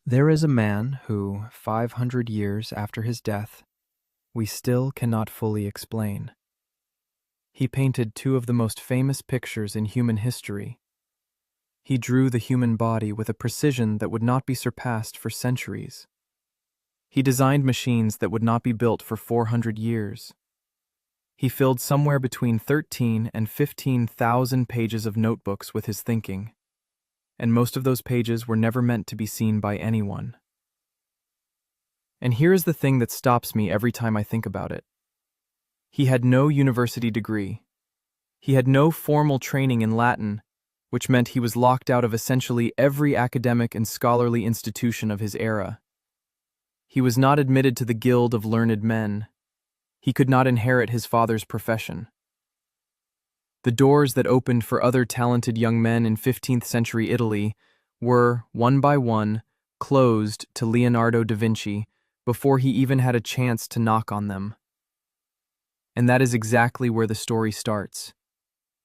There is a man who, 500 years after his death, we still cannot fully explain. He painted two of the most famous pictures in human history. He drew the human body with a precision that would not be surpassed for centuries. He designed machines that would not be built for 400 years. He filled somewhere between 13 and 15,000 pages of notebooks with his thinking, and most of those pages were never meant to be seen by anyone. And here is the thing that stops me every time I think about it. He had no university degree. He had no formal training in Latin, which meant he was locked out of essentially every academic and scholarly institution of his era. He was not admitted to the Guild of Learned Men. He could not inherit his father's profession. The doors that opened for other talented young men in 15th century Italy were, one by one, closed to Leonardo da Vinci before he even had a chance to knock on them. And that is exactly where the story starts.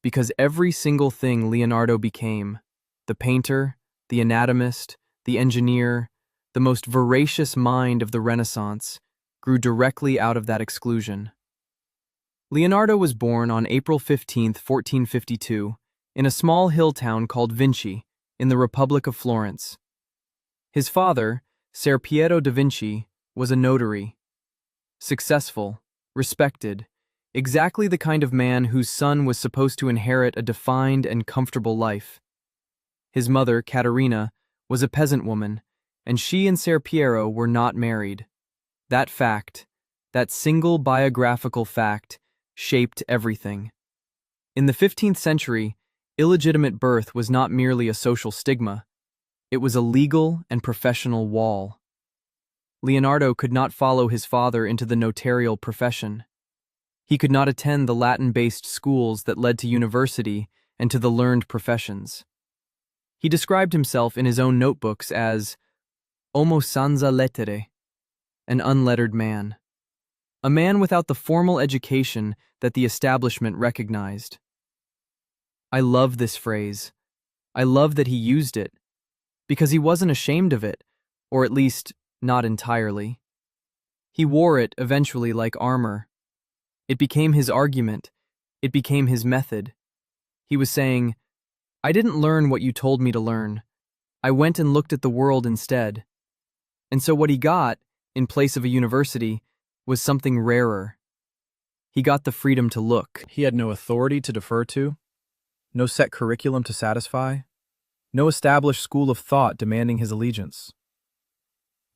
Because every single thing Leonardo became, the painter, the anatomist, the engineer, the most voracious mind of the Renaissance, grew directly out of that exclusion. Leonardo was born on April 15, 1452, in a small hill town called Vinci, in the Republic of Florence. His father, Ser Piero da Vinci, was a notary. Successful, respected, exactly the kind of man whose son was supposed to inherit a defined and comfortable life. His mother, Caterina, was a peasant woman, and she and Ser Piero were not married. That fact, that single biographical fact, shaped everything. In the 15th century, illegitimate birth was not merely a social stigma. It was a legal and professional wall. Leonardo could not follow his father into the notarial profession. He could not attend the Latin-based schools that led to university and to the learned professions. He described himself in his own notebooks as "uomo senza lettere," an unlettered man. A man without the formal education that the establishment recognized. I love this phrase. I love that he used it, because he wasn't ashamed of it, or at least, not entirely. He wore it eventually like armor. It became his argument. It became his method. He was saying, I didn't learn what you told me to learn. I went and looked at the world instead. And so what he got, in place of a university, was something rarer. He got the freedom to look. He had no authority to defer to, no set curriculum to satisfy, no established school of thought demanding his allegiance.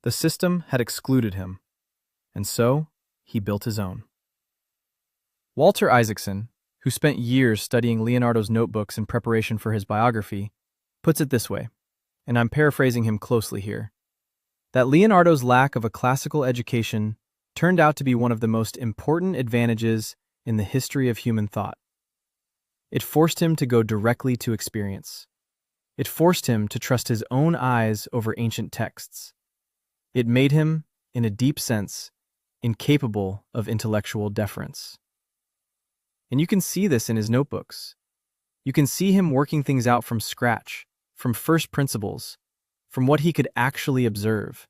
The system had excluded him, and so he built his own. Walter Isaacson, who spent years studying Leonardo's notebooks in preparation for his biography, puts it this way, and I'm paraphrasing him closely here, that Leonardo's lack of a classical education turned out to be one of the most important advantages in the history of human thought. It forced him to go directly to experience. It forced him to trust his own eyes over ancient texts. It made him, in a deep sense, incapable of intellectual deference. And you can see this in his notebooks. You can see him working things out from scratch, from first principles, from what he could actually observe,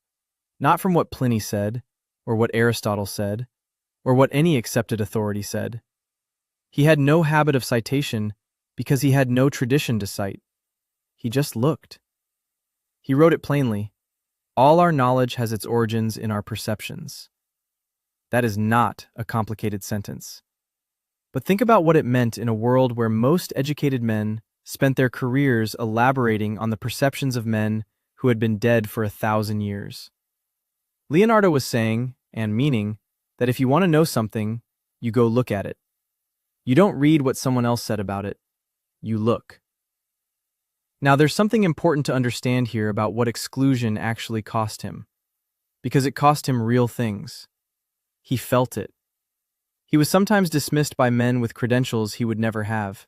not from what Pliny said, or what Aristotle said, or what any accepted authority said. He had no habit of citation because he had no tradition to cite. He just looked. He wrote it plainly, all our knowledge has its origins in our perceptions. That is not a complicated sentence. But think about what it meant in a world where most educated men spent their careers elaborating on the perceptions of men who had been dead for 1,000 years. Leonardo was saying, and meaning, that if you want to know something, you go look at it. You don't read what someone else said about it. You look. Now, there's something important to understand here about what exclusion actually cost him, because it cost him real things. He felt it. He was sometimes dismissed by men with credentials he would never have.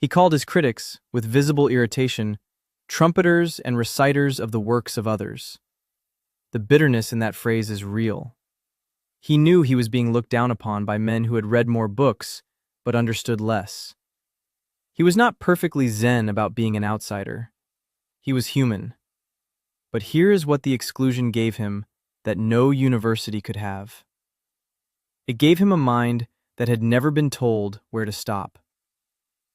He called his critics, with visible irritation, trumpeters and reciters of the works of others. The bitterness in that phrase is real. He knew he was being looked down upon by men who had read more books, but understood less. He was not perfectly zen about being an outsider. He was human. But here is what the exclusion gave him that no university could have. It gave him a mind that had never been told where to stop.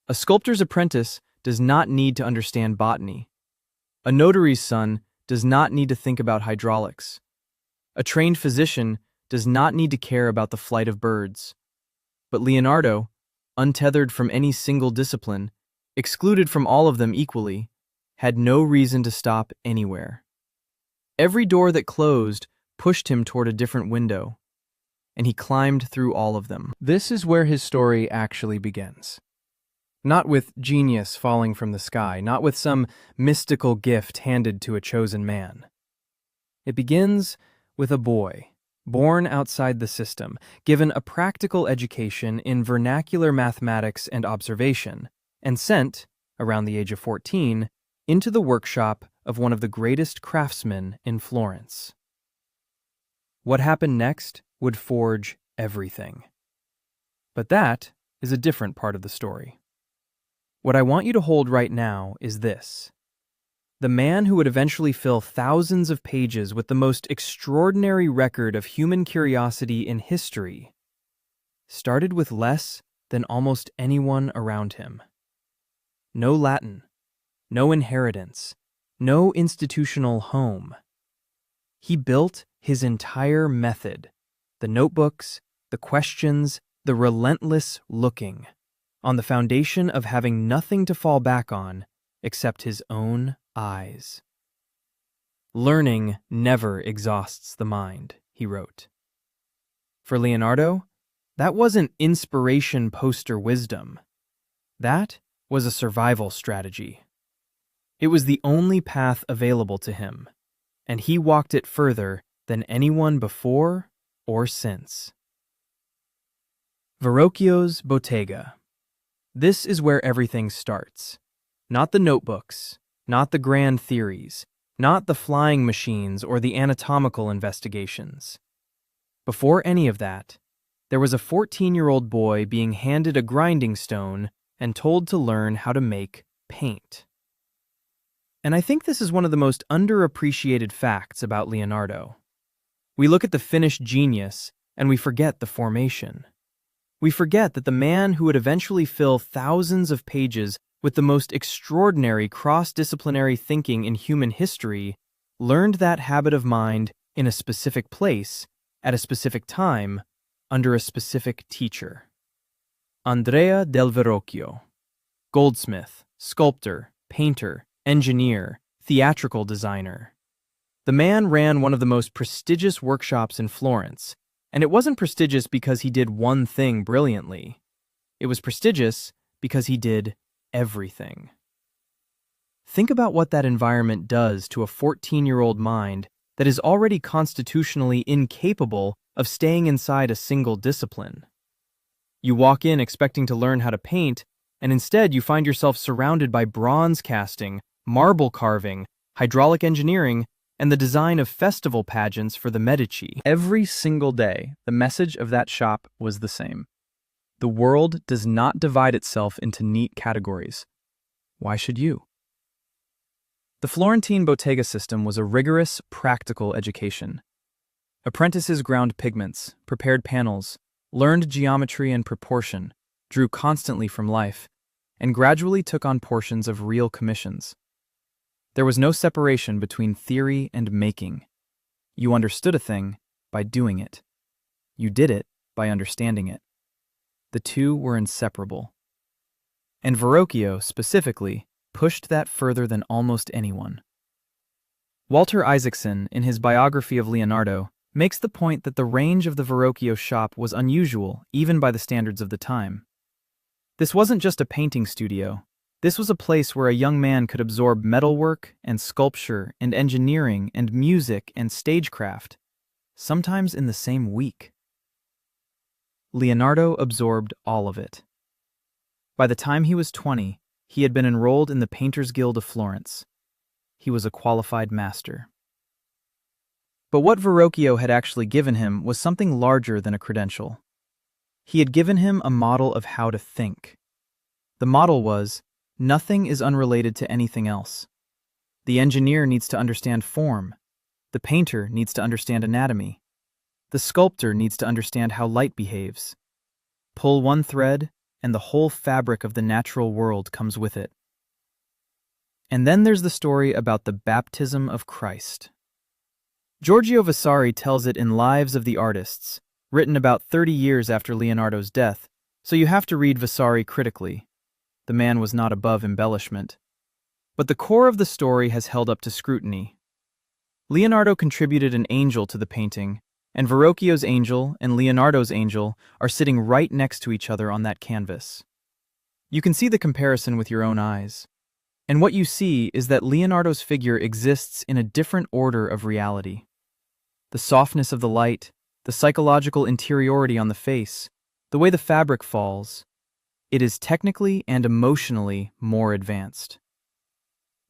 A sculptor's apprentice does not need to understand botany. A notary's son does not need to think about hydraulics. A trained physician does not need to care about the flight of birds. But Leonardo, untethered from any single discipline, excluded from all of them equally, had no reason to stop anywhere. Every door that closed pushed him toward a different window, and he climbed through all of them. This is where his story actually begins. Not with genius falling from the sky, not with some mystical gift handed to a chosen man. It begins with a boy, born outside the system, given a practical education in vernacular mathematics and observation, and sent, around the age of 14, into the workshop of one of the greatest craftsmen in Florence. What happened next would forge everything. But that is a different part of the story. What I want you to hold right now is this. The man who would eventually fill thousands of pages with the most extraordinary record of human curiosity in history started with less than almost anyone around him. No Latin, no inheritance, no institutional home. He built his entire method, the notebooks, the questions, the relentless looking, on the foundation of having nothing to fall back on except his own eyes. Learning never exhausts the mind, he wrote. For Leonardo, that wasn't inspiration poster wisdom. That was a survival strategy. It was the only path available to him, and he walked it further than anyone before or since. Verrocchio's bottega. This is where everything starts. Not the notebooks, not the grand theories, not the flying machines or the anatomical investigations. Before any of that, there was a 14-year-old boy being handed a grinding stone and told to learn how to make paint. And I think this is one of the most underappreciated facts about Leonardo. We look at the finished genius and we forget the formation. We forget that the man who would eventually fill thousands of pages with the most extraordinary cross-disciplinary thinking in human history learned that habit of mind in a specific place, at a specific time, under a specific teacher. Andrea del Verrocchio. Goldsmith, sculptor, painter, engineer, theatrical designer. The man ran one of the most prestigious workshops in Florence, and it wasn't prestigious because he did one thing brilliantly. It was prestigious because he did everything. Think about what that environment does to a 14-year-old mind that is already constitutionally incapable of staying inside a single discipline. You walk in expecting to learn how to paint, and instead you find yourself surrounded by bronze casting, marble carving, hydraulic engineering, and the design of festival pageants for the Medici. Every single day, the message of that shop was the same. The world does not divide itself into neat categories. Why should you? The Florentine bottega system was a rigorous, practical education. Apprentices ground pigments, prepared panels, learned geometry and proportion, drew constantly from life, and gradually took on portions of real commissions. There was no separation between theory and making. You understood a thing by doing it. You did it by understanding it. The two were inseparable. And Verrocchio, specifically, pushed that further than almost anyone. Walter Isaacson, in his biography of Leonardo, makes the point that the range of the Verrocchio shop was unusual, even by the standards of the time. This wasn't just a painting studio. This was a place where a young man could absorb metalwork and sculpture and engineering and music and stagecraft, sometimes in the same week. Leonardo absorbed all of it. By the time he was 20, he had been enrolled in the Painters Guild of Florence. He was a qualified master. But what Verrocchio had actually given him was something larger than a credential. He had given him a model of how to think. The model was, nothing is unrelated to anything else. The engineer needs to understand form. The painter needs to understand anatomy. The sculptor needs to understand how light behaves. Pull one thread, and the whole fabric of the natural world comes with it. And then there's the story about the baptism of Christ. Giorgio Vasari tells it in Lives of the Artists, written about 30 years after Leonardo's death, so you have to read Vasari critically. The man was not above embellishment. But the core of the story has held up to scrutiny. Leonardo contributed an angel to the painting, and Verrocchio's angel and Leonardo's angel are sitting right next to each other on that canvas. You can see the comparison with your own eyes. And what you see is that Leonardo's figure exists in a different order of reality. The softness of the light, the psychological interiority on the face, the way the fabric falls, it is technically and emotionally more advanced.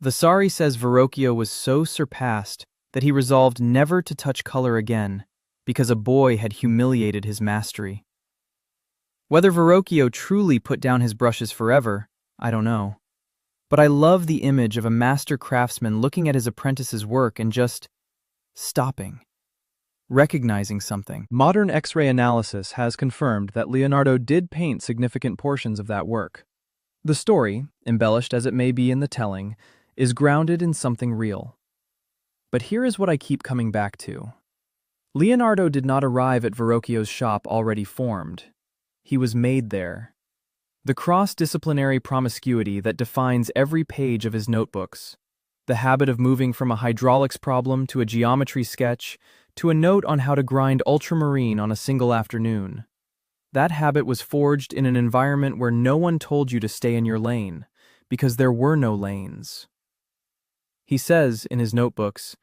Vasari says Verrocchio was so surpassed that he resolved never to touch color again because a boy had humiliated his mastery. Whether Verrocchio truly put down his brushes forever, I don't know. But I love the image of a master craftsman looking at his apprentice's work and just stopping, recognizing something. Modern X-ray analysis has confirmed that Leonardo did paint significant portions of that work. The story, embellished as it may be in the telling, is grounded in something real. But here is what I keep coming back to. Leonardo did not arrive at Verrocchio's shop already formed. He was made there. The cross-disciplinary promiscuity that defines every page of his notebooks, the habit of moving from a hydraulics problem to a geometry sketch to a note on how to grind ultramarine on a single afternoon. That habit was forged in an environment where no one told you to stay in your lane, because there were no lanes. He says in his notebooks,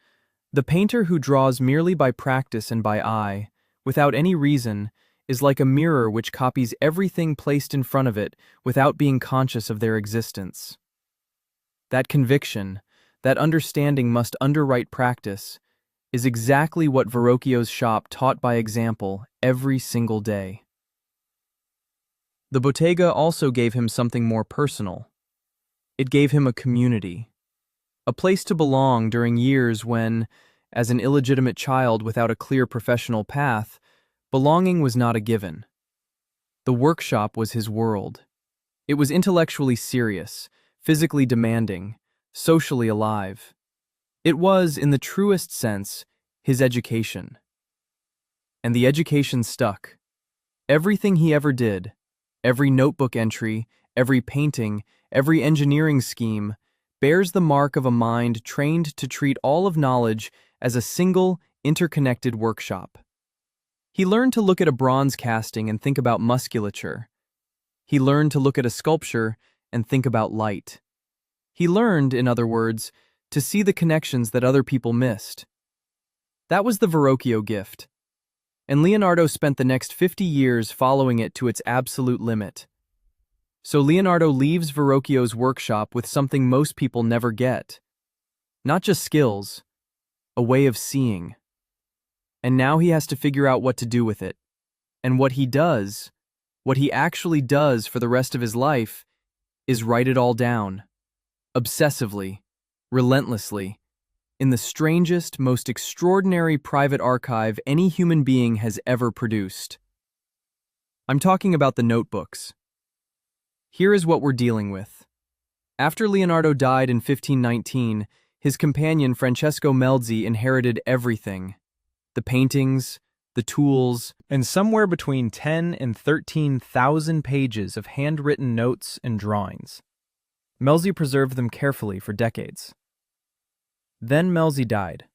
"The painter who draws merely by practice and by eye, without any reason, is like a mirror which copies everything placed in front of it without being conscious of their existence." That conviction, that understanding must underwrite practice, is exactly what Verrocchio's shop taught by example every single day. The bottega also gave him something more personal. It gave him a community, a place to belong during years when, as an illegitimate child without a clear professional path, belonging was not a given. The workshop was his world. It was intellectually serious, physically demanding, socially alive. It was, in the truest sense, his education. And the education stuck. Everything he ever did, every notebook entry, every painting, every engineering scheme, bears the mark of a mind trained to treat all of knowledge as a single, interconnected workshop. He learned to look at a bronze casting and think about musculature. He learned to look at a sculpture and think about light. He learned, in other words, to see the connections that other people missed. That was the Verrocchio gift. And Leonardo spent the next 50 years following it to its absolute limit. So Leonardo leaves Verrocchio's workshop with something most people never get. Not just skills, a way of seeing. And now he has to figure out what to do with it. And what he does, what he actually does for the rest of his life, is write it all down. Obsessively, relentlessly, in the strangest, most extraordinary private archive any human being has ever produced. I'm talking about the notebooks. Here is what we're dealing with. After Leonardo died in 1519, his companion Francesco Melzi inherited everything. The paintings, the tools, and somewhere between 10 and 13,000 pages of handwritten notes and drawings. Melzi preserved them carefully for decades. Then Melzi died,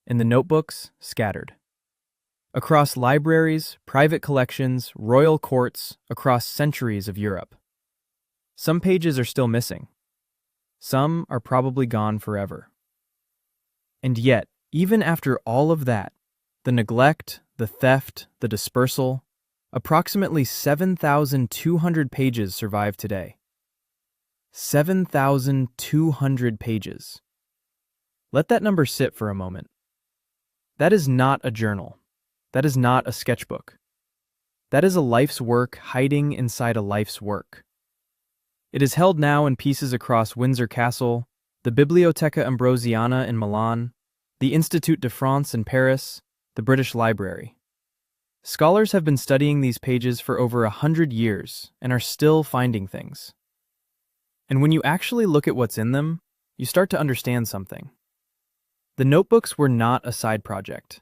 and the notebooks scattered. Across libraries, private collections, royal courts, across centuries of Europe. Some pages are still missing. Some are probably gone forever. And yet, even after all of that, the neglect, the theft, the dispersal, approximately 7,200 pages survive today. 7,200 pages. Let that number sit for a moment. That is not a journal. That is not a sketchbook. That is a life's work hiding inside a life's work. It is held now in pieces across Windsor Castle, the Biblioteca Ambrosiana in Milan, the Institut de France in Paris, the British Library. Scholars have been studying these pages for over 100 years and are still finding things. And when you actually look at what's in them, you start to understand something. The notebooks were not a side project.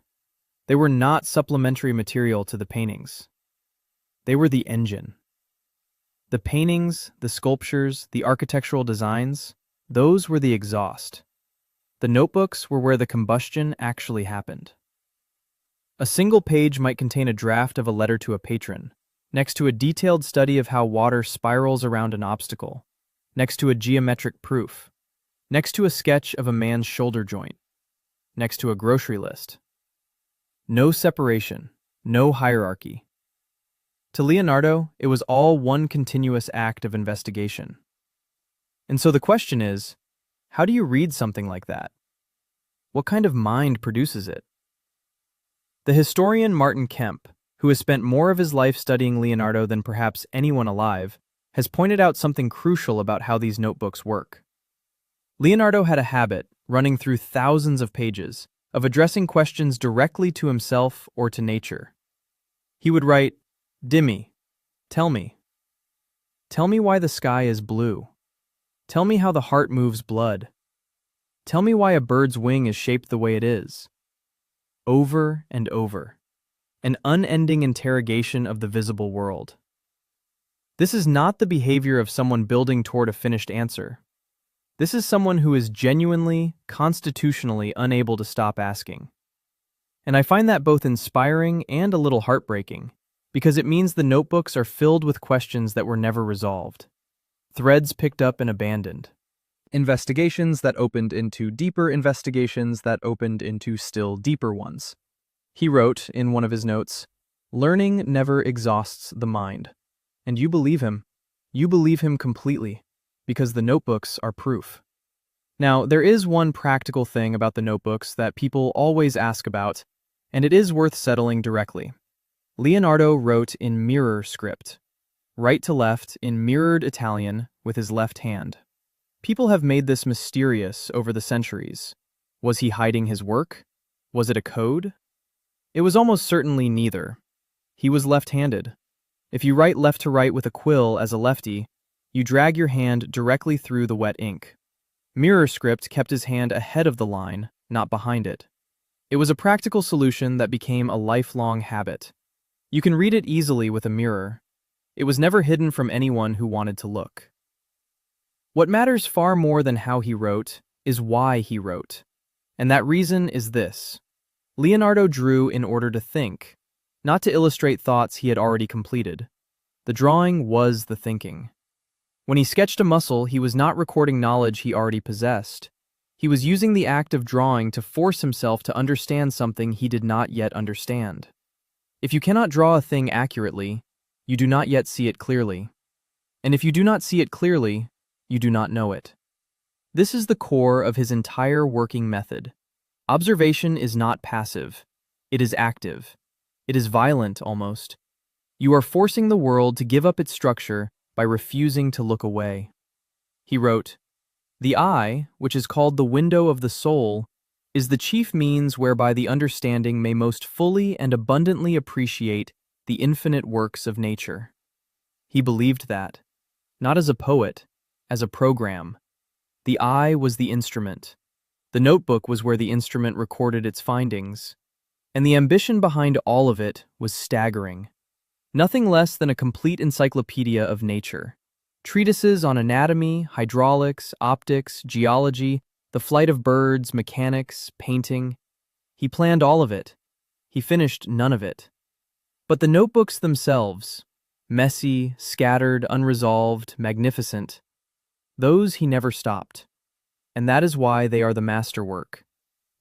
They were not supplementary material to the paintings. They were the engine. The paintings, the sculptures, the architectural designs, those were the exhaust. The notebooks were where the combustion actually happened. A single page might contain a draft of a letter to a patron, next to a detailed study of how water spirals around an obstacle, next to a geometric proof, next to a sketch of a man's shoulder joint, next to a grocery list. No separation, no hierarchy. To Leonardo, it was all one continuous act of investigation. And so the question is, how do you read something like that? What kind of mind produces it? The historian Martin Kemp, who has spent more of his life studying Leonardo than perhaps anyone alive, has pointed out something crucial about how these notebooks work. Leonardo had a habit, running through thousands of pages, of addressing questions directly to himself or to nature. He would write, "Dimmi, tell me. Tell me why the sky is blue. Tell me how the heart moves blood. Tell me why a bird's wing is shaped the way it is." Over and over. An unending interrogation of the visible world. This is not the behavior of someone building toward a finished answer. This is someone who is genuinely, constitutionally unable to stop asking. And I find that both inspiring and a little heartbreaking, because it means the notebooks are filled with questions that were never resolved. Threads picked up and abandoned. Investigations that opened into deeper investigations that opened into still deeper ones. He wrote in one of his notes, "Learning never exhausts the mind." And you believe him. You believe him completely, because the notebooks are proof. Now, there is one practical thing about the notebooks that people always ask about, and it is worth settling directly. Leonardo wrote in mirror script, right to left in mirrored Italian with his left hand. People have made this mysterious over the centuries. Was he hiding his work? Was it a code? It was almost certainly neither. He was left-handed. If you write left to right with a quill as a lefty, you drag your hand directly through the wet ink. Mirror script kept his hand ahead of the line, not behind it. It was a practical solution that became a lifelong habit. You can read it easily with a mirror. It was never hidden from anyone who wanted to look. What matters far more than how he wrote is why he wrote. And that reason is this. Leonardo drew in order to think, not to illustrate thoughts he had already completed. The drawing was the thinking. When he sketched a muscle, he was not recording knowledge he already possessed. He was using the act of drawing to force himself to understand something he did not yet understand. If you cannot draw a thing accurately, you do not yet see it clearly. And if you do not see it clearly, you do not know it. This is the core of his entire working method. Observation is not passive. It is active. It is violent, almost. You are forcing the world to give up its structure by refusing to look away. He wrote, "The eye, which is called the window of the soul, is the chief means whereby the understanding may most fully and abundantly appreciate the infinite works of nature." He believed that, not as a poet, as a program. The eye was the instrument. The notebook was where the instrument recorded its findings. And the ambition behind all of it was staggering. Nothing less than a complete encyclopedia of nature. Treatises on anatomy, hydraulics, optics, geology, the flight of birds, mechanics, painting. He planned all of it. He finished none of it. But the notebooks themselves, messy, scattered, unresolved, magnificent, those he never stopped. And that is why they are the masterwork.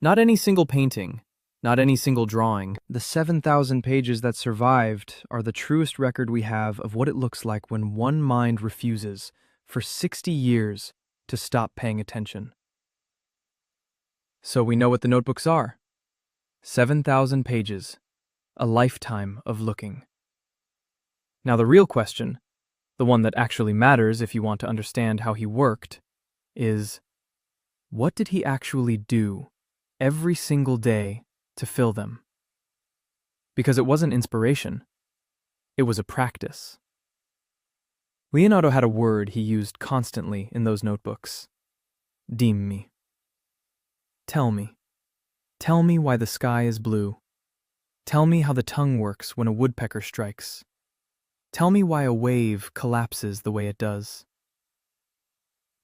Not any single painting, not any single drawing. The 7,000 pages that survived are the truest record we have of what it looks like when one mind refuses, for 60 years, to stop paying attention. So we know what the notebooks are. 7,000 pages. A lifetime of looking. Now the real question, the one that actually matters if you want to understand how he worked, is What did he actually do every single day to fill them? Because it wasn't inspiration, it was a practice. Leonardo had a word he used constantly in those notebooks. Dimmi. Tell me. Tell me why the sky is blue. Tell me how the tongue works when a woodpecker strikes. Tell me why a wave collapses the way it does.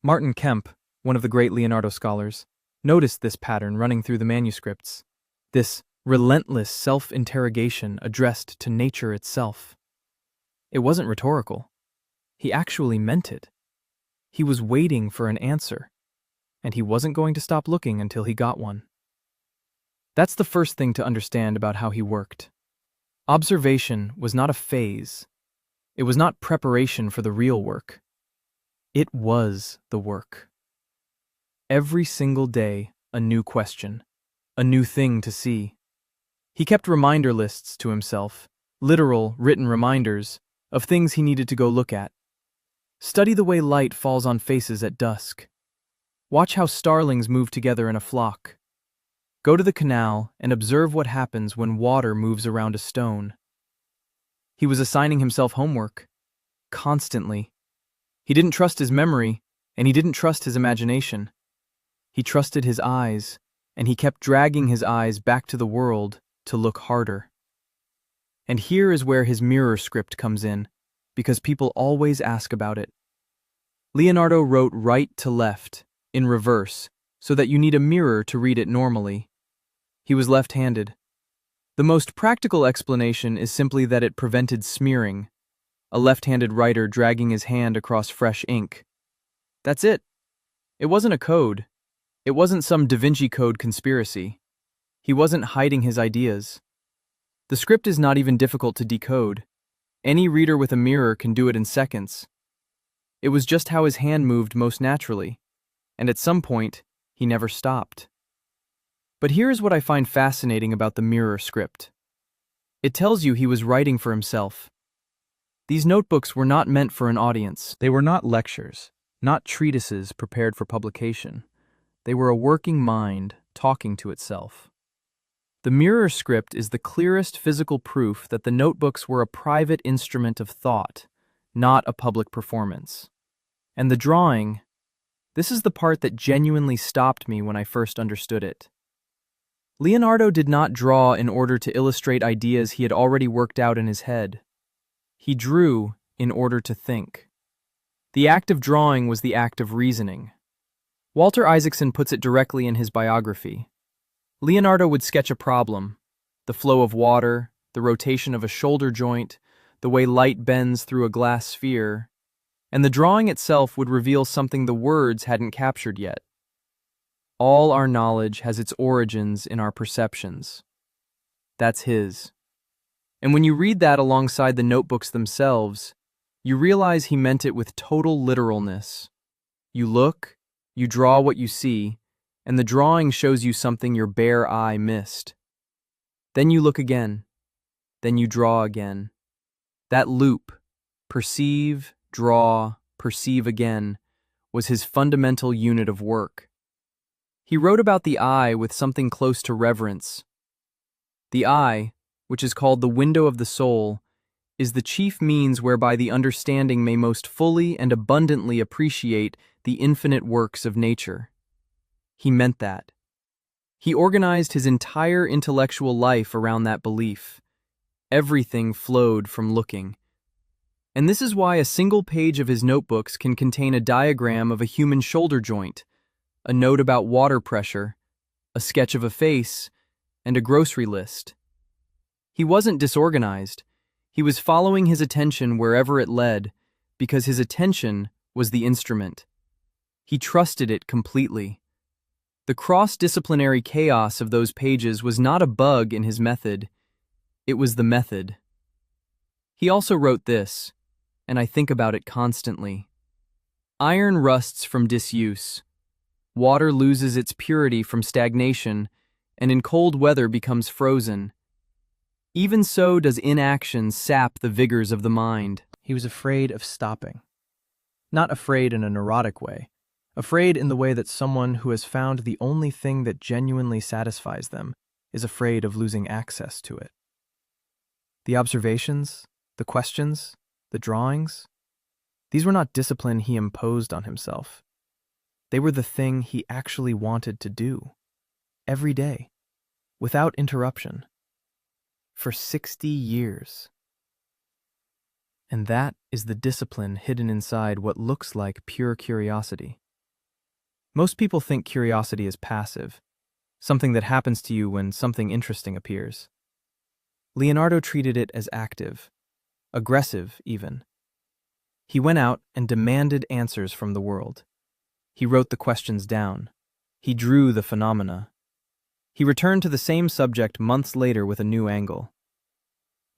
Martin Kemp, one of the great Leonardo scholars, noticed this pattern running through the manuscripts, this relentless self-interrogation addressed to nature itself. It wasn't rhetorical. He actually meant it. He was waiting for an answer, and he wasn't going to stop looking until he got one. That's the first thing to understand about how he worked. Observation was not a phase. It was not preparation for the real work. It was the work. Every single day, a new question, a new thing to see. He kept reminder lists to himself, literal, written reminders of things he needed to go look at. Study the way light falls on faces at dusk. Watch how starlings move together in a flock. Go to the canal and observe what happens when water moves around a stone. He was assigning himself homework, constantly. He didn't trust his memory, and he didn't trust his imagination. He trusted his eyes, and he kept dragging his eyes back to the world to look harder. And here is where his mirror script comes in, because people always ask about it. Leonardo wrote right to left, in reverse, so that you need a mirror to read it normally. He was left-handed. The most practical explanation is simply that it prevented smearing, a left-handed writer dragging his hand across fresh ink. That's it. It wasn't a code. It wasn't some Da Vinci Code conspiracy. He wasn't hiding his ideas. The script is not even difficult to decode. Any reader with a mirror can do it in seconds. It was just how his hand moved most naturally, and at some point, he never stopped. But here's what I find fascinating about the mirror script. It tells you he was writing for himself. These notebooks were not meant for an audience. They were not lectures, not treatises prepared for publication. They were a working mind talking to itself. The mirror script is the clearest physical proof that the notebooks were a private instrument of thought, not a public performance. And the drawing, this is the part that genuinely stopped me when I first understood it. Leonardo did not draw in order to illustrate ideas he had already worked out in his head. He drew in order to think. The act of drawing was the act of reasoning. Walter Isaacson puts it directly in his biography. Leonardo would sketch a problem, the flow of water, the rotation of a shoulder joint, the way light bends through a glass sphere, and the drawing itself would reveal something the words hadn't captured yet. All our knowledge has its origins in our perceptions. That's his. And when you read that alongside the notebooks themselves, you realize he meant it with total literalness. You look, you draw what you see, and the drawing shows you something your bare eye missed. Then you look again. Then you draw again. That loop, perceive, draw, perceive again, was his fundamental unit of work. He wrote about the eye with something close to reverence. The eye, which is called the window of the soul, is the chief means whereby the understanding may most fully and abundantly appreciate the infinite works of nature. He meant that. He organized his entire intellectual life around that belief. Everything flowed from looking. And this is why a single page of his notebooks can contain a diagram of a human shoulder joint, a note about water pressure, a sketch of a face, and a grocery list. He wasn't disorganized. He was following his attention wherever it led, because his attention was the instrument. He trusted it completely. The cross-disciplinary chaos of those pages was not a bug in his method. It was the method. He also wrote this, and I think about it constantly. Iron rusts from disuse. Water loses its purity from stagnation, and in cold weather becomes frozen. Even so does inaction sap the vigors of the mind. He was afraid of stopping. Not afraid in a neurotic way, Afraid in the way that someone who has found the only thing that genuinely satisfies them is afraid of losing access to it. The observations, the questions, the drawings, these were not discipline he imposed on himself. They were the thing he actually wanted to do, every day, without interruption, for 60 years. And that is the discipline hidden inside what looks like pure curiosity. Most people think curiosity is passive, something that happens to you when something interesting appears. Leonardo treated it as active, aggressive even. He went out and demanded answers from the world. He wrote the questions down. He drew the phenomena. He returned to the same subject months later with a new angle.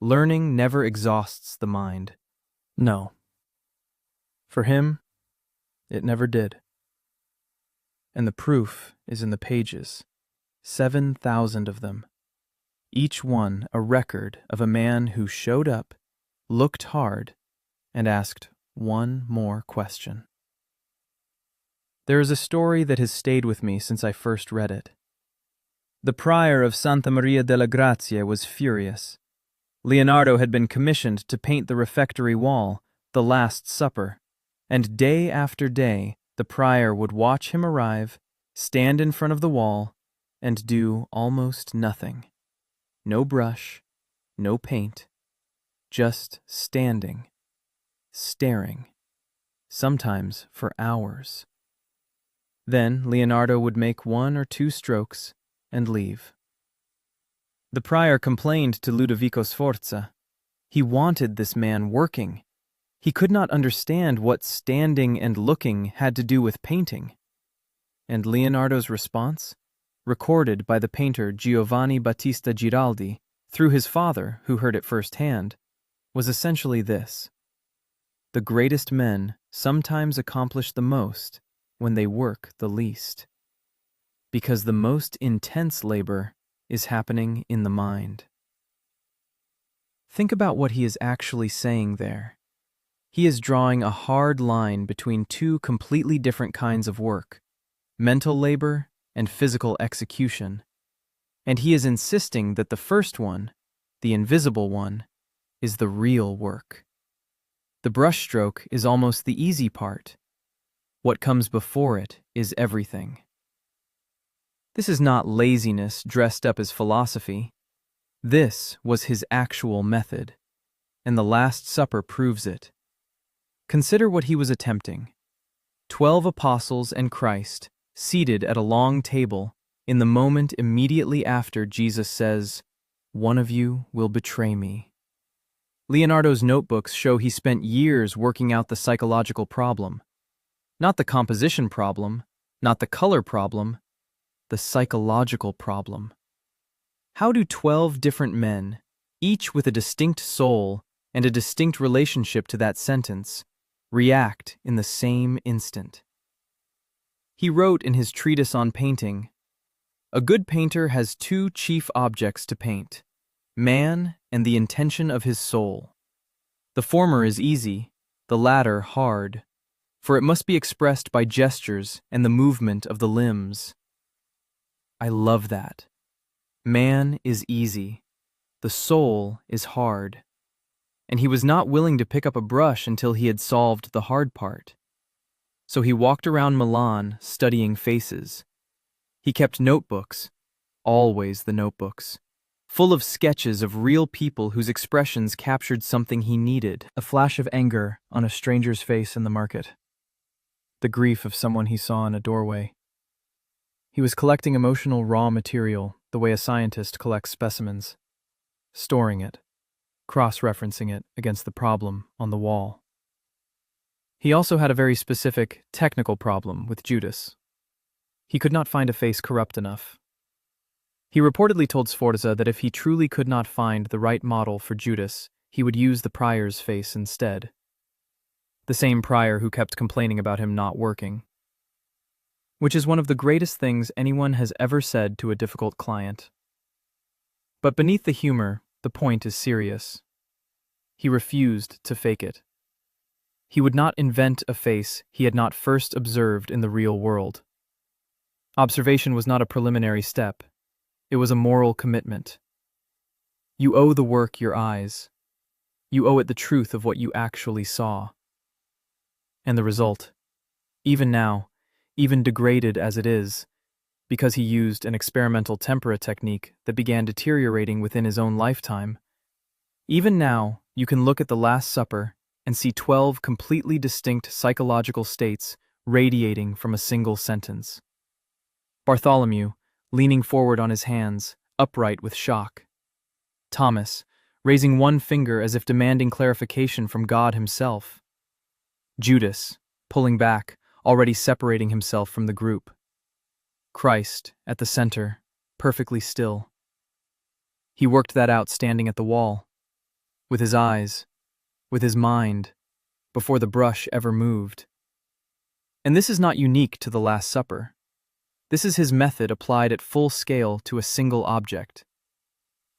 Learning never exhausts the mind. No. For him, it never did. And the proof is in the pages, 7,000 of them. Each one a record of a man who showed up, looked hard, and asked one more question. There is a story that has stayed with me since I first read it. The prior of Santa Maria della Grazia was furious. Leonardo had been commissioned to paint the refectory wall, the Last Supper, and day after day the prior would watch him arrive, stand in front of the wall, and do almost nothing. No brush, no paint, just standing, staring, sometimes for hours. Then Leonardo would make 1 or 2 strokes and leave. The prior complained to Ludovico Sforza. He wanted this man working. He could not understand what standing and looking had to do with painting. And Leonardo's response, recorded by the painter Giovanni Battista Giraldi through his father, who heard it firsthand, was essentially this: the greatest men sometimes accomplish the most when they work the least, because the most intense labor is happening in the mind. Think about what he is actually saying there. He is drawing a hard line between 2 completely different kinds of work, mental labor and physical execution, and he is insisting that the first one, the invisible one, is the real work. The brushstroke is almost the easy part. What comes before it is everything. This is not laziness dressed up as philosophy. This was his actual method, and the Last Supper proves it. Consider what he was attempting. 12 apostles and Christ, seated at a long table, in the moment immediately after Jesus says, "One of you will betray me." Leonardo's notebooks show he spent years working out the psychological problem. Not the composition problem, not the color problem, the psychological problem. How do 12 different men, each with a distinct soul and a distinct relationship to that sentence, react in the same instant? He wrote in his treatise on painting, "A good painter has 2 chief objects to paint, man and the intention of his soul. The former is easy, the latter hard, for it must be expressed by gestures and the movement of the limbs." I love that. Man is easy, the soul is hard, and he was not willing to pick up a brush until he had solved the hard part. So he walked around Milan studying faces. He kept notebooks, always the notebooks, full of sketches of real people whose expressions captured something he needed, a flash of anger on a stranger's face in the market, the grief of someone he saw in a doorway. He was collecting emotional raw material the way a scientist collects specimens, storing it, cross-referencing it against the problem on the wall. He also had a very specific, technical problem with Judas. He could not find a face corrupt enough. He reportedly told Sforza that if he truly could not find the right model for Judas, he would use the prior's face instead. The same prior who kept complaining about him not working. Which is one of the greatest things anyone has ever said to a difficult client. But beneath the humor, the point is serious. He refused to fake it. He would not invent a face he had not first observed in the real world. Observation was not a preliminary step. It was a moral commitment. You owe the work your eyes. You owe it the truth of what you actually saw. And the result, even now, even degraded as it is, because he used an experimental tempera technique that began deteriorating within his own lifetime, even now, you can look at the Last Supper and see 12 completely distinct psychological states radiating from a single sentence. Bartholomew, leaning forward on his hands, upright with shock. Thomas, raising one finger as if demanding clarification from God himself. Judas, pulling back, already separating himself from the group. Christ, at the center, perfectly still. He worked that out standing at the wall, with his eyes, with his mind, before the brush ever moved. And this is not unique to the Last Supper. This is his method applied at full scale to a single object.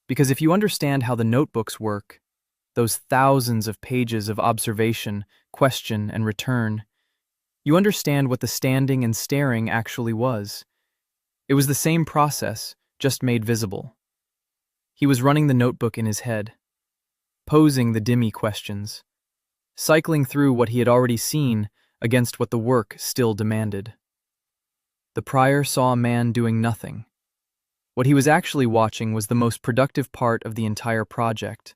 Because if you understand how the notebooks work, those thousands of pages of observation, question, and return, you understand what the standing and staring actually was. It was the same process, just made visible. He was running the notebook in his head, posing the Dimmi questions, cycling through what he had already seen against what the work still demanded. The prior saw a man doing nothing. What he was actually watching was the most productive part of the entire project.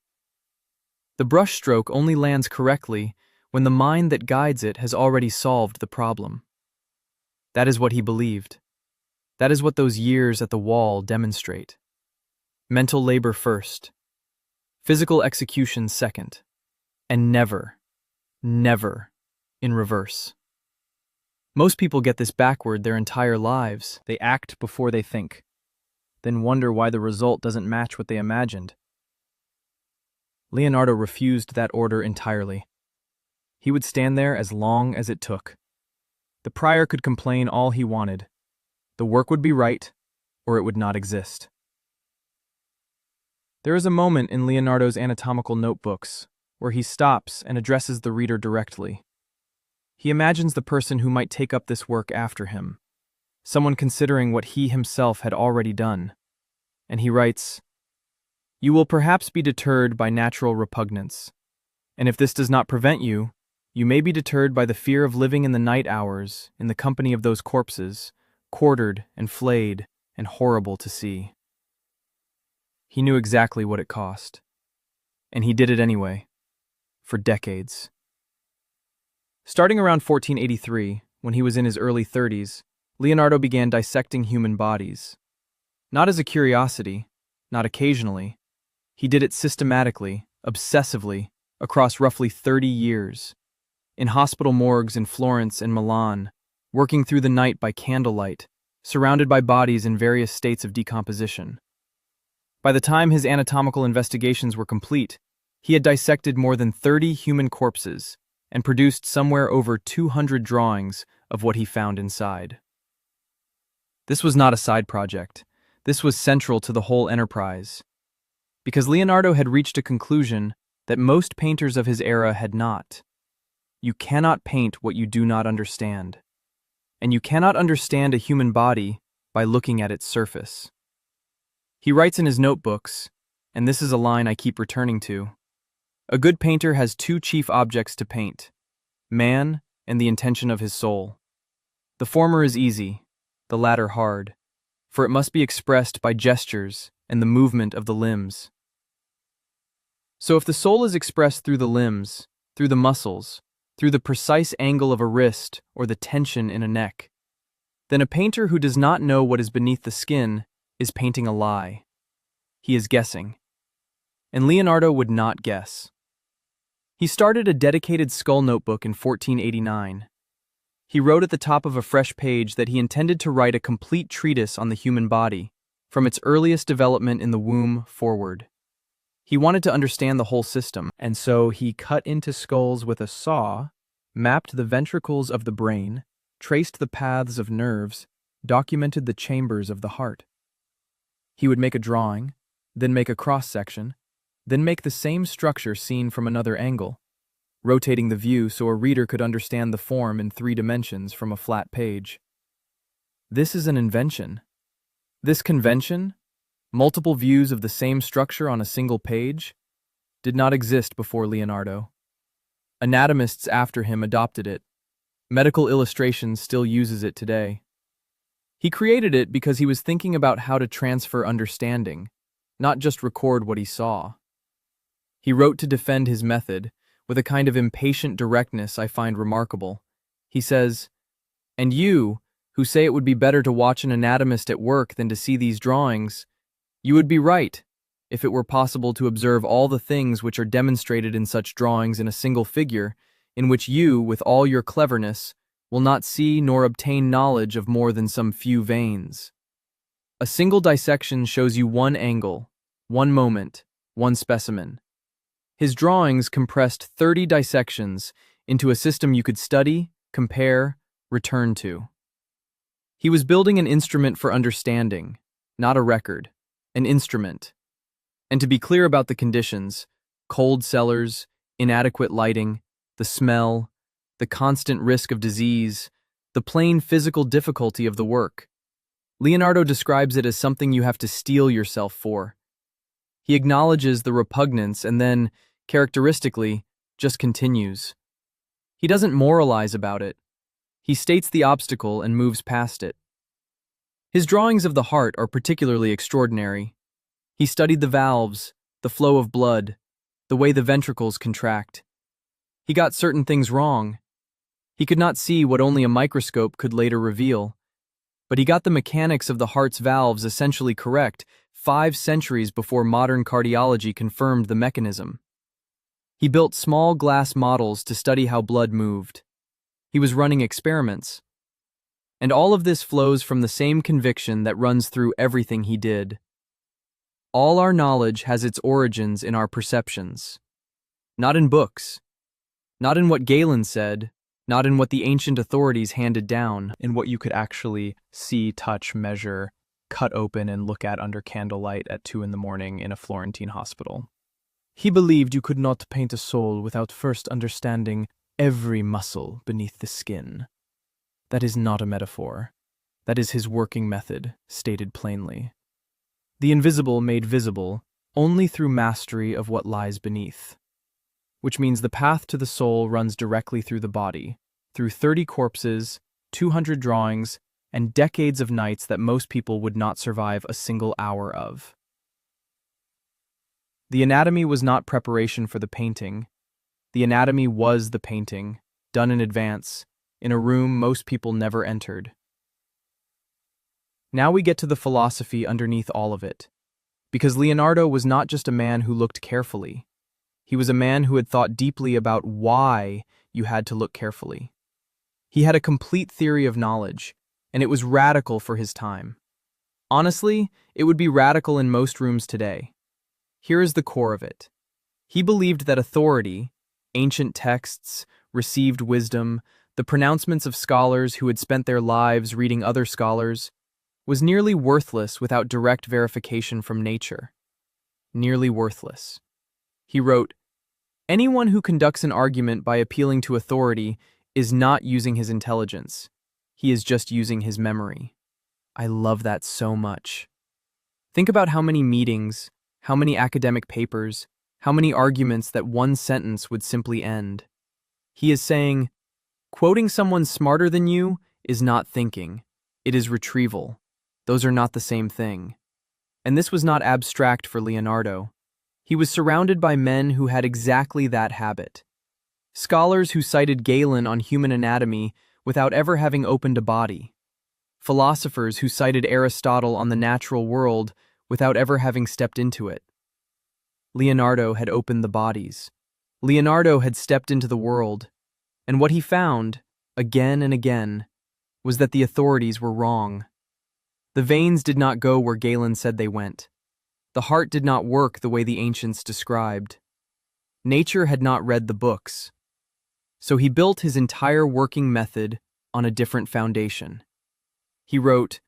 The brushstroke only lands correctly when the mind that guides it has already solved the problem. That is what he believed. That is what those years at the wall demonstrate. Mental labor first, physical execution second, and never, never in reverse. Most people get this backward their entire lives. They act before they think, then wonder why the result doesn't match what they imagined. Leonardo refused that order entirely. He would stand there as long as it took. The prior could complain all he wanted. The work would be right, or it would not exist. There is a moment in Leonardo's anatomical notebooks where he stops and addresses the reader directly. He imagines the person who might take up this work after him, someone considering what he himself had already done. And he writes, "You will perhaps be deterred by natural repugnance, and if this does not prevent you, you may be deterred by the fear of living in the night hours in the company of those corpses, quartered and flayed and horrible to see." He knew exactly what it cost, and he did it anyway, for decades. Starting around 1483, when he was in his early 30s, Leonardo began dissecting human bodies. Not as a curiosity, not occasionally. He did it systematically, obsessively, across roughly 30 years. In hospital morgues in Florence and Milan, working through the night by candlelight, surrounded by bodies in various states of decomposition. By the time his anatomical investigations were complete, he had dissected more than 30 human corpses and produced somewhere over 200 drawings of what he found inside. This was not a side project. This was central to the whole enterprise, because Leonardo had reached a conclusion that most painters of his era had not. You cannot paint what you do not understand, and you cannot understand a human body by looking at its surface. He writes in his notebooks, and this is a line I keep returning to, "A good painter has two chief objects to paint, man and the intention of his soul. The former is easy, the latter hard, for it must be expressed by gestures and the movement of the limbs." So if the soul is expressed through the limbs, through the muscles, through the precise angle of a wrist or the tension in a neck, then a painter who does not know what is beneath the skin is painting a lie. He is guessing. And Leonardo would not guess. He started a dedicated skull notebook in 1489. He wrote at the top of a fresh page that he intended to write a complete treatise on the human body, from its earliest development in the womb forward. He wanted to understand the whole system, and so he cut into skulls with a saw, mapped the ventricles of the brain, traced the paths of nerves, documented the chambers of the heart. He would make a drawing, then make a cross-section, then make the same structure seen from another angle, rotating the view so a reader could understand the form in 3 dimensions from a flat page. This is an invention. This convention, multiple views of the same structure on a single page, did not exist before Leonardo. Anatomists after him adopted it. Medical Illustrations still uses it today. He created it because he was thinking about how to transfer understanding, not just record what he saw. He wrote to defend his method with a kind of impatient directness I find remarkable. He says, "And you, who say it would be better to watch an anatomist at work than to see these drawings, you would be right, if it were possible to observe all the things which are demonstrated in such drawings in a single figure, in which you, with all your cleverness, will not see nor obtain knowledge of more than some few veins. A single dissection shows you one angle, one moment, one specimen. His drawings compressed 30 dissections into a system you could study, compare, return to. He was building an instrument for understanding, not a record, an instrument. And to be clear about the conditions, cold cellars, inadequate lighting, the smell, the constant risk of disease, the plain physical difficulty of the work. Leonardo describes it as something you have to steel yourself for. He acknowledges the repugnance and then, characteristically, just continues. He doesn't moralize about it. He states the obstacle and moves past it. His drawings of the heart are particularly extraordinary. He studied the valves, the flow of blood, the way the ventricles contract. He got certain things wrong. He could not see what only a microscope could later reveal. But he got the mechanics of the heart's valves essentially correct 5 centuries before modern cardiology confirmed the mechanism. He built small glass models to study how blood moved. He was running experiments. And all of this flows from the same conviction that runs through everything he did. All our knowledge has its origins in our perceptions. Not in books. Not in what Galen said. Not in what the ancient authorities handed down. In what you could actually see, touch, measure, cut open, and look at under candlelight at 2 a.m. in a Florentine hospital. He believed you could not paint a soul without first understanding every muscle beneath the skin. That is not a metaphor. That is his working method, stated plainly. The invisible made visible only through mastery of what lies beneath. Which means the path to the soul runs directly through the body, through 30 corpses, 200 drawings, and decades of nights that most people would not survive a single hour of. The anatomy was not preparation for the painting. The anatomy was the painting, done in advance, in a room most people never entered. Now we get to the philosophy underneath all of it, because Leonardo was not just a man who looked carefully. He was a man who had thought deeply about why you had to look carefully. He had a complete theory of knowledge, and it was radical for his time. Honestly, it would be radical in most rooms today. Here is the core of it. He believed that authority, ancient texts, received wisdom, the pronouncements of scholars who had spent their lives reading other scholars, was nearly worthless without direct verification from nature. Nearly worthless. He wrote, "Anyone who conducts an argument by appealing to authority is not using his intelligence. He is just using his memory." I love that so much. Think about how many meetings, how many academic papers, how many arguments that one sentence would simply end. He is saying, quoting someone smarter than you is not thinking. It is retrieval. Those are not the same thing. And this was not abstract for Leonardo. He was surrounded by men who had exactly that habit. Scholars who cited Galen on human anatomy without ever having opened a body. Philosophers who cited Aristotle on the natural world without ever having stepped into it. Leonardo had opened the bodies. Leonardo had stepped into the world. And what he found, again and again, was that the authorities were wrong. The veins did not go where Galen said they went. The heart did not work the way the ancients described. Nature had not read the books. So he built his entire working method on a different foundation. He wrote,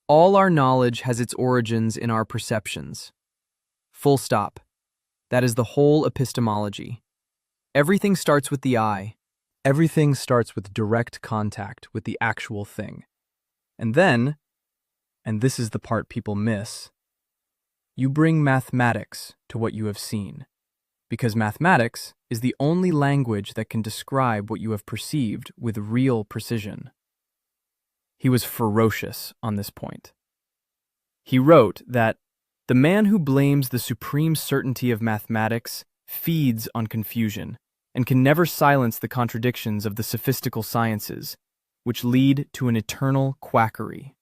"All our knowledge has its origins in our perceptions." Full stop. That is the whole epistemology. Everything starts with the eye. Everything starts with direct contact with the actual thing. And then, and this is the part people miss, you bring mathematics to what you have seen, because mathematics is the only language that can describe what you have perceived with real precision. He was ferocious on this point. He wrote that the man who blames the supreme certainty of mathematics feeds on confusion and can never silence the contradictions of the sophistical sciences, which lead to an eternal quackery.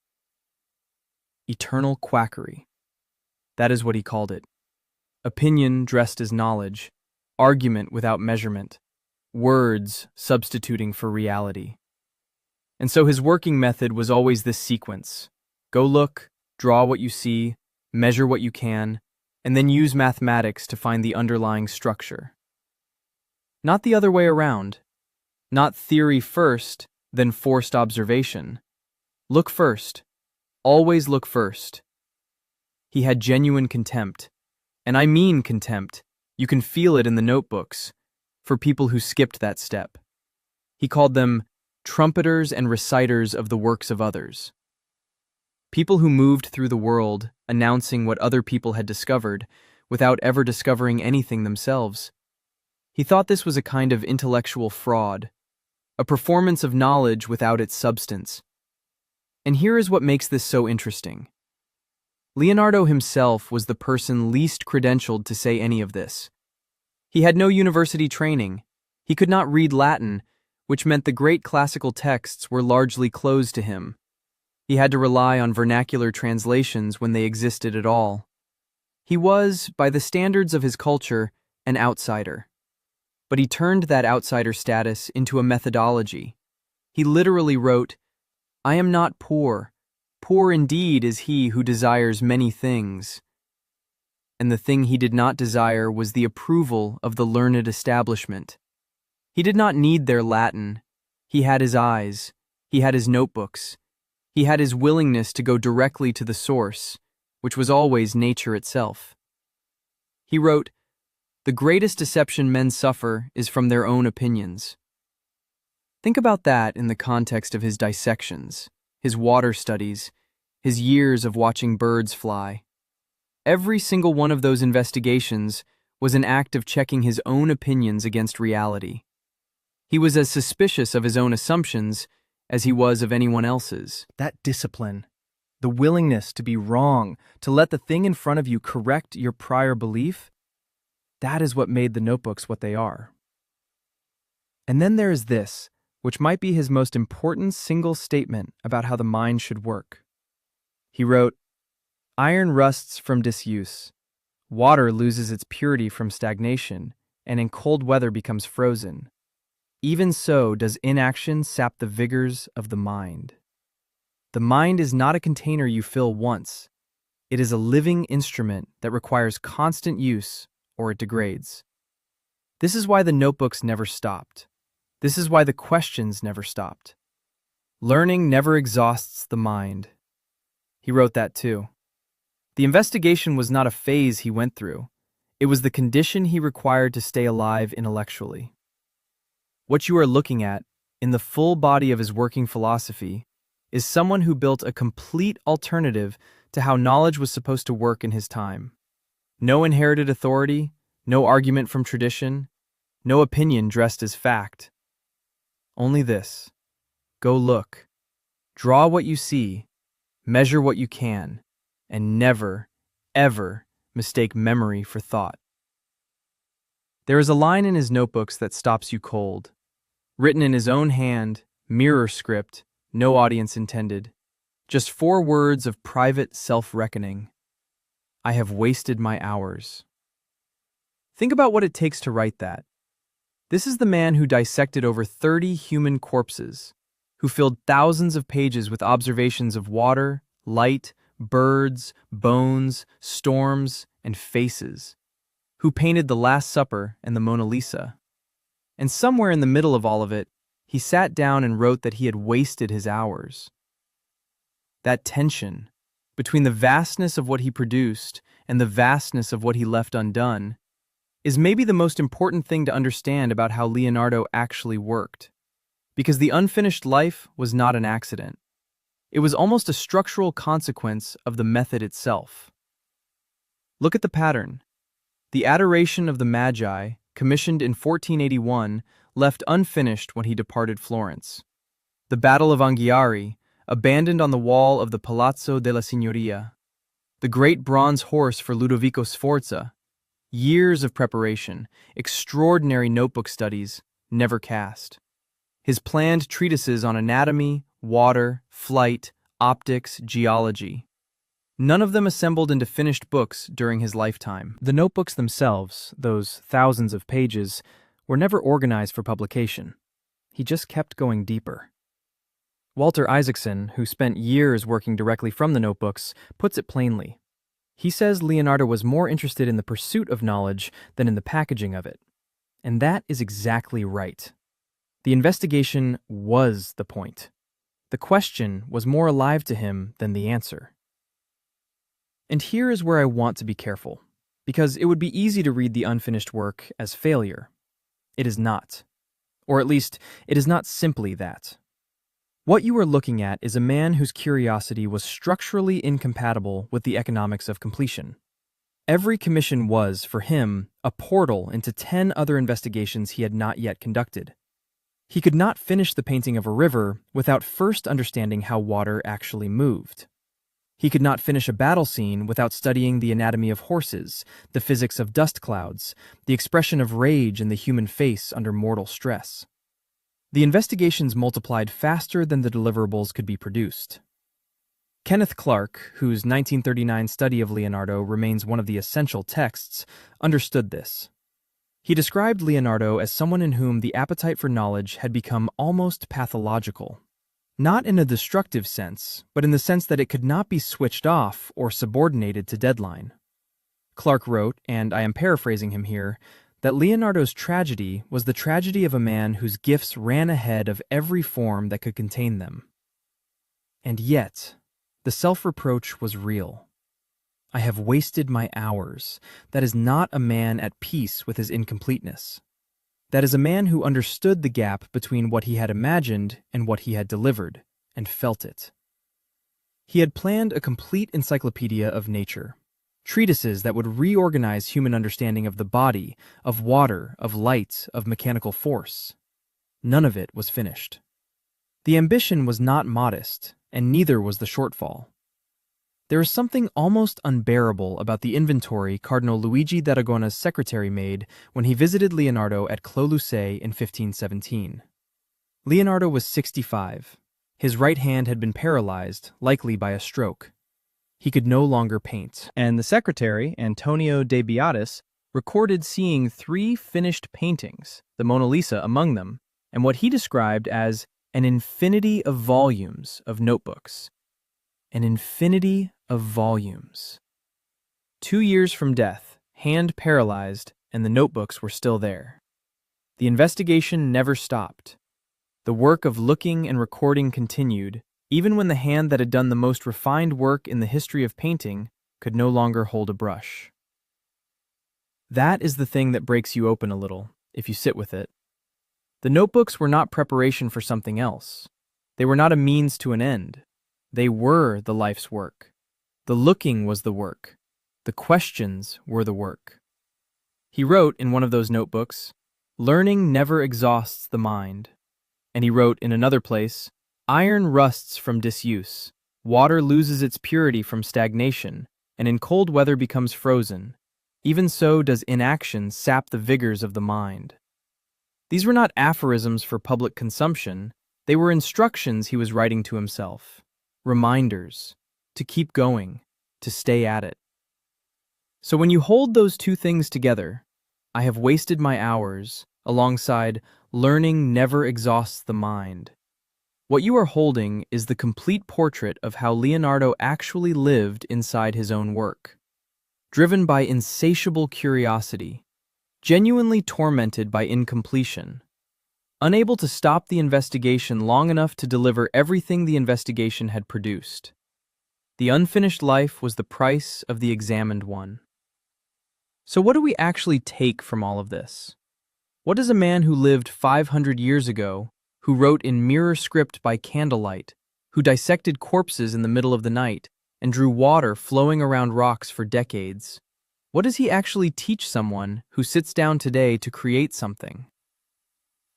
Eternal quackery. That is what he called it. Opinion dressed as knowledge, argument without measurement, words substituting for reality. And so his working method was always this sequence. Go look, draw what you see, measure what you can, and then use mathematics to find the underlying structure. Not the other way around. Not theory first, then forced observation. Look first. Always look first. He had genuine contempt, and I mean contempt, you can feel it in the notebooks, for people who skipped that step. He called them trumpeters and reciters of the works of others. People who moved through the world announcing what other people had discovered without ever discovering anything themselves. He thought this was a kind of intellectual fraud, a performance of knowledge without its substance. And here is what makes this so interesting. Leonardo himself was the person least credentialed to say any of this. He had no university training. He could not read Latin, which meant the great classical texts were largely closed to him. He had to rely on vernacular translations when they existed at all. He was, by the standards of his culture, an outsider. But he turned that outsider status into a methodology. He literally wrote, "I am not poor. Poor indeed is he who desires many things." And the thing he did not desire was the approval of the learned establishment. He did not need their Latin. He had his eyes. He had his notebooks. He had his willingness to go directly to the source, which was always nature itself. He wrote, "The greatest deception men suffer is from their own opinions." Think about that in the context of his dissections, his water studies, his years of watching birds fly. Every single one of those investigations was an act of checking his own opinions against reality. He was as suspicious of his own assumptions as he was of anyone else's. That discipline, the willingness to be wrong, to let the thing in front of you correct your prior belief, that is what made the notebooks what they are. And then there is this, which might be his most important single statement about how the mind should work. He wrote, "Iron rusts from disuse. Water loses its purity from stagnation, and in cold weather becomes frozen. Even so does inaction sap the vigors of the mind." The mind is not a container you fill once. It is a living instrument that requires constant use, or it degrades. This is why the notebooks never stopped. This is why the questions never stopped. Learning never exhausts the mind. He wrote that too. The investigation was not a phase he went through. It was the condition he required to stay alive intellectually. What you are looking at, in the full body of his working philosophy, is someone who built a complete alternative to how knowledge was supposed to work in his time. No inherited authority, no argument from tradition, no opinion dressed as fact. Only this: go look, draw what you see, measure what you can, and never, ever mistake memory for thought. There is a line in his notebooks that stops you cold. Written in his own hand, mirror script, no audience intended. Just 4 words of private self-reckoning. "I have wasted my hours." Think about what it takes to write that. This is the man who dissected over 30 human corpses, who filled thousands of pages with observations of water, light, birds, bones, storms, and faces, who painted the Last Supper and the Mona Lisa. And somewhere in the middle of all of it, he sat down and wrote that he had wasted his hours. That tension between the vastness of what he produced and the vastness of what he left undone is maybe the most important thing to understand about how Leonardo actually worked. Because the unfinished life was not an accident. It was almost a structural consequence of the method itself. Look at the pattern. The Adoration of the Magi, commissioned in 1481, left unfinished when he departed Florence. The Battle of Anghiari, abandoned on the wall of the Palazzo della Signoria. The great bronze horse for Ludovico Sforza. Years of preparation, extraordinary notebook studies, never cast. His planned treatises on anatomy, water, flight, optics, geology. None of them assembled into finished books during his lifetime. The notebooks themselves, those thousands of pages, were never organized for publication. He just kept going deeper. Walter Isaacson, who spent years working directly from the notebooks, puts it plainly. He says Leonardo was more interested in the pursuit of knowledge than in the packaging of it. And that is exactly right. The investigation was the point. The question was more alive to him than the answer. And here is where I want to be careful, because it would be easy to read the unfinished work as failure. It is not. Or at least, it is not simply that. What you are looking at is a man whose curiosity was structurally incompatible with the economics of completion. Every commission was, for him, a portal into 10 other investigations he had not yet conducted. He could not finish the painting of a river without first understanding how water actually moved. He could not finish a battle scene without studying the anatomy of horses, the physics of dust clouds, the expression of rage in the human face under mortal stress. The investigations multiplied faster than the deliverables could be produced. Kenneth Clark, whose 1939 study of Leonardo remains one of the essential texts, understood this. He described Leonardo as someone in whom the appetite for knowledge had become almost pathological. Not in a destructive sense, but in the sense that it could not be switched off or subordinated to deadline. Clark wrote, and I am paraphrasing him here, that Leonardo's tragedy was the tragedy of a man whose gifts ran ahead of every form that could contain them. And yet, the self-reproach was real. I have wasted my hours. That is not a man at peace with his incompleteness. That is a man who understood the gap between what he had imagined and what he had delivered, and felt it. He had planned a complete encyclopedia of nature, treatises that would reorganize human understanding of the body, of water, of light, of mechanical force. None of it was finished. The ambition was not modest, and neither was the shortfall. There is something almost unbearable about the inventory Cardinal Luigi d'Aragona's secretary made when he visited Leonardo at Clos-Lucé in 1517. Leonardo was 65. His right hand had been paralyzed, likely by a stroke. He could no longer paint. And the secretary, Antonio de Beatis, recorded seeing 3 finished paintings, the Mona Lisa among them, and what he described as an infinity of volumes of notebooks. An infinity of volumes. 2 years from death, hand paralyzed, and the notebooks were still there. The investigation never stopped. The work of looking and recording continued, even when the hand that had done the most refined work in the history of painting could no longer hold a brush. That is the thing that breaks you open a little, if you sit with it. The notebooks were not preparation for something else. They were not a means to an end. They were the life's work. The looking was the work. The questions were the work. He wrote in one of those notebooks, "Learning never exhausts the mind." And he wrote in another place, "Iron rusts from disuse, water loses its purity from stagnation, and in cold weather becomes frozen. Even so does inaction sap the vigors of the mind." These were not aphorisms for public consumption. They were instructions he was writing to himself. Reminders, to keep going, to stay at it. So when you hold those two things together, I have wasted my hours, alongside learning never exhausts the mind, what you are holding is the complete portrait of how Leonardo actually lived inside his own work. Driven by insatiable curiosity, genuinely tormented by incompletion, unable to stop the investigation long enough to deliver everything the investigation had produced. The unfinished life was the price of the examined one. So what do we actually take from all of this? What does a man who lived 500 years ago, who wrote in mirror script by candlelight, who dissected corpses in the middle of the night, and drew water flowing around rocks for decades, what does he actually teach someone who sits down today to create something?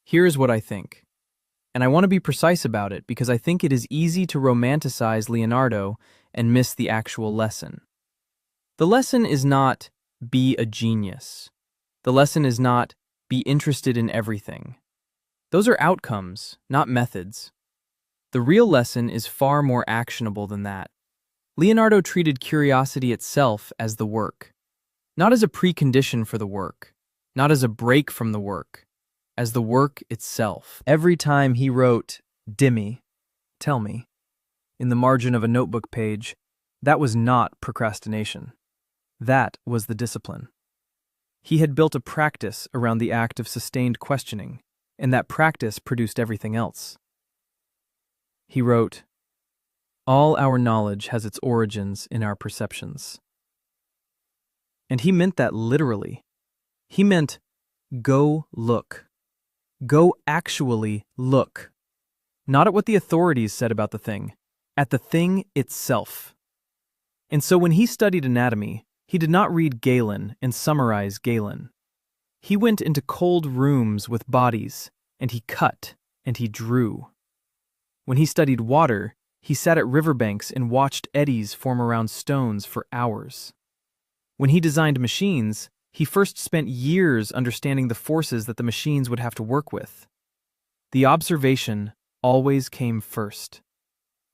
Here's what I think. And I want to be precise about it because I think it is easy to romanticize Leonardo and miss the actual lesson. The lesson is not be a genius. The lesson is not be interested in everything. Those are outcomes, not methods. The real lesson is far more actionable than that. Leonardo treated curiosity itself as the work, not as a precondition for the work, not as a break from the work, as the work itself. Every time he wrote, "Dimmi, tell me," in the margin of a notebook page, that was not procrastination. That was the discipline. He had built a practice around the act of sustained questioning, and that practice produced everything else. He wrote, "All our knowledge has its origins in our perceptions." And he meant that literally. He meant, go look. Go actually look. Not at what the authorities said about the thing, at the thing itself. And so when he studied anatomy, he did not read Galen and summarize Galen. He went into cold rooms with bodies, and he cut, and he drew. When he studied water, he sat at riverbanks and watched eddies form around stones for hours. When he designed machines, he first spent years understanding the forces that the machines would have to work with. The observation always came first.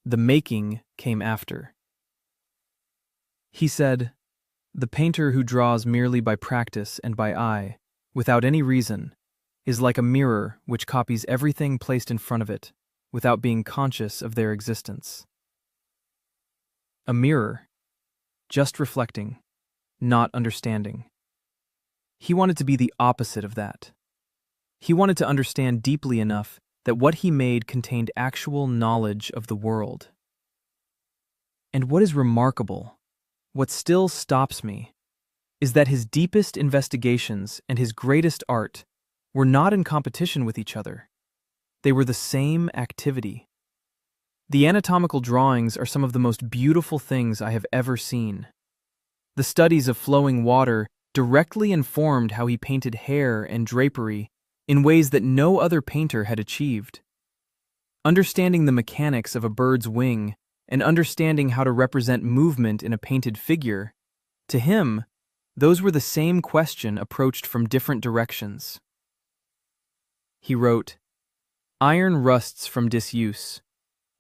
The making came after. He said, "The painter who draws merely by practice and by eye, without any reason, is like a mirror which copies everything placed in front of it, without being conscious of their existence." A mirror, just reflecting, not understanding. He wanted to be the opposite of that. He wanted to understand deeply enough that what he made contained actual knowledge of the world. And what is remarkable, what still stops me, is that his deepest investigations and his greatest art were not in competition with each other. They were the same activity. The anatomical drawings are some of the most beautiful things I have ever seen. The studies of flowing water directly informed how he painted hair and drapery in ways that no other painter had achieved. Understanding the mechanics of a bird's wing and understanding how to represent movement in a painted figure, to him, those were the same question approached from different directions. He wrote, "Iron rusts from disuse,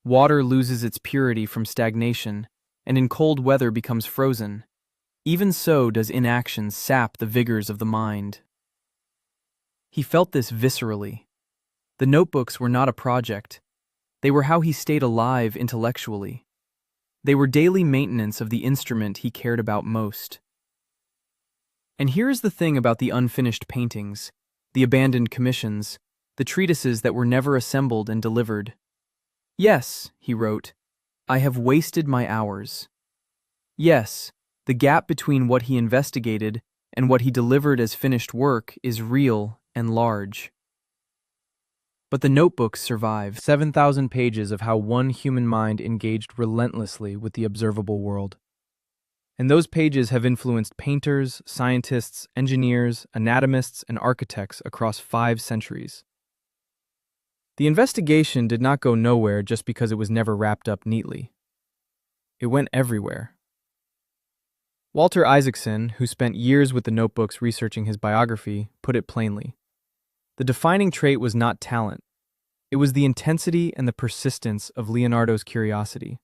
water loses its purity from stagnation, and in cold weather becomes frozen. Even so does inaction sap the vigors of the mind." He felt this viscerally. The notebooks were not a project. They were how he stayed alive intellectually. They were daily maintenance of the instrument he cared about most. And here is the thing about the unfinished paintings, the abandoned commissions, the treatises that were never assembled and delivered. "Yes," he wrote, "I have wasted my hours." Yes, the gap between what he investigated and what he delivered as finished work is real and large. But the notebooks survive, 7,000 pages of how one human mind engaged relentlessly with the observable world. And those pages have influenced painters, scientists, engineers, anatomists, and architects across 5 centuries. The investigation did not go nowhere just because it was never wrapped up neatly. It went everywhere. Walter Isaacson, who spent years with the notebooks researching his biography, put it plainly. The defining trait was not talent. It was the intensity and the persistence of Leonardo's curiosity.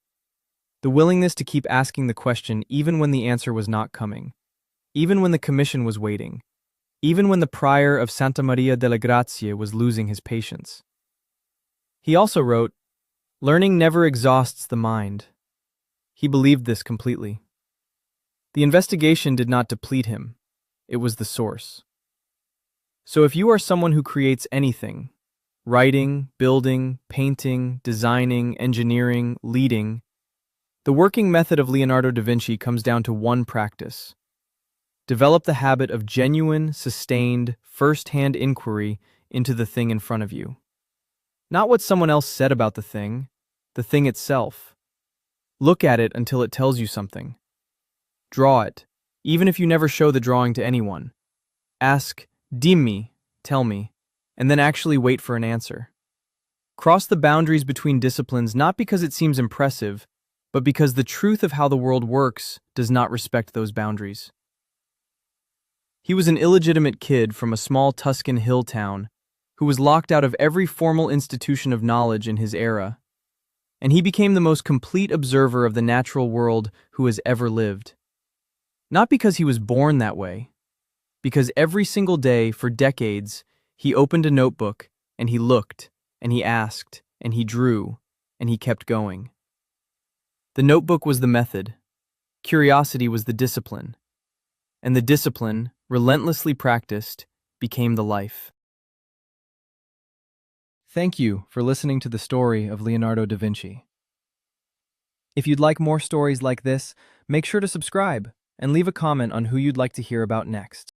The willingness to keep asking the question even when the answer was not coming, even when the commission was waiting, even when the prior of Santa Maria delle Grazie was losing his patience. He also wrote, "Learning never exhausts the mind." He believed this completely. The investigation did not deplete him. It was the source. So if you are someone who creates anything, writing, building, painting, designing, engineering, leading, the working method of Leonardo da Vinci comes down to one practice. Develop the habit of genuine, sustained, first-hand inquiry into the thing in front of you. Not what someone else said about the thing itself. Look at it until it tells you something. Draw it, even if you never show the drawing to anyone. Ask, Dimmi, tell me, and then actually wait for an answer. Cross the boundaries between disciplines not because it seems impressive, but because the truth of how the world works does not respect those boundaries. He was an illegitimate kid from a small Tuscan hill town who was locked out of every formal institution of knowledge in his era, and he became the most complete observer of the natural world who has ever lived. Not because he was born that way, because every single day for decades he opened a notebook and he looked, and he asked, and he drew, and he kept going. The notebook was the method, curiosity was the discipline, and the discipline, relentlessly practiced, became the life. Thank you for listening to the story of Leonardo da Vinci. If you'd like more stories like this, make sure to subscribe and leave a comment on who you'd like to hear about next.